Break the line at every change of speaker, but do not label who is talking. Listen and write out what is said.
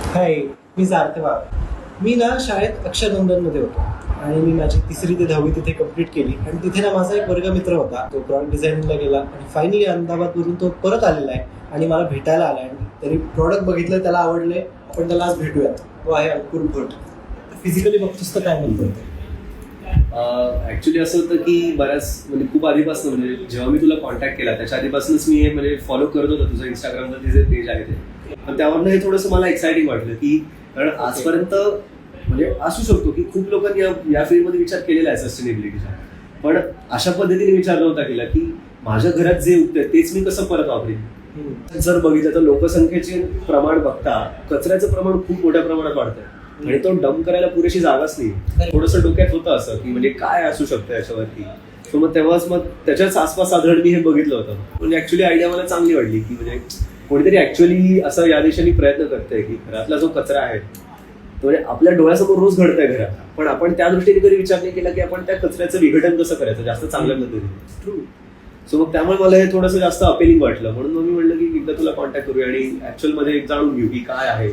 हाय, मी सार्थवा. मी ना शाळेत अक्षरनंदनमध्ये होतो आणि मी माझी 3री ते 10वी तिथे कंप्लीट केली आणि तिथे ना माझा एक वर्गमित्र होता. तो प्रॉडक्ट डिझायनिंगला गेला आणि फायनली अहमदाबादवरून तो परत आलेला आहे आणि मला भेटायला आला आणि त्यांनी प्रॉडक्ट बघितलं, त्याला आवडले. आपण त्याला आज भेटूया. तो आहे अंकुर भट. फिजिकली बघतोस तर काय म्हणतो?
ऍक्च्युली असं होतं की बऱ्याच म्हणजे खूप आधीपासून म्हणजे जेव्हा मी तुला कॉन्टॅक्ट केला त्याच्या आधीपासूनच मी हे म्हणजे फॉलो करत होतो तुझं इंस्टाग्रामवरती जे पेज आहे ते. पण त्यावरनं हे थोडंसं मला एक्साइटिंग वाटलं की कारण आजपर्यंत म्हणजे असू शकतो की खूप लोकांनी या फील्डमध्ये विचार केलेला आहे सस्टेनेबिलिटीचा, पण अशा पद्धतीने विचार नव्हता केला की माझ्या घरात जे उगतंय तेच मी कसं परत वापरेन. जर बघितलं तर लोकसंख्येचे प्रमाण बघता कचऱ्याचं प्रमाण खूप मोठ्या प्रमाणात वाढतंय आणि तो डंप करायला पुरेशी जागाच नाही. थोडंसं डोक्यात होतं असं की म्हणजे काय असू शकतं याच्यावरती. सो मग तेव्हाच मग त्याच्याच आसपास साधारण मी हे बघितलं होतं. म्हणजे ऍक्च्युली आयडिया मला चांगली वाटली की म्हणजे कोणीतरी ऍक्च्युअली असं या दिशेने प्रयत्न करतंय की घरातला जो कचरा आहे तो म्हणजे आपल्या डोळ्यासमोर रोज घडतंय घरात, पण आपण त्या दृष्टीने कधी विचार नाही केला की आपण त्या कचऱ्याचं विघटन कसं करायचं जास्त चांगल्या पद्धतीने. सो मग त्यामुळे मला हे थोडंसं जास्त अपेलिंग वाटलं, म्हणून मग मी म्हणलं की एकदा तुला कॉन्टॅक्ट करूया आणि ऍक्च्युअल मध्ये जाणून घेऊ की काय आहे.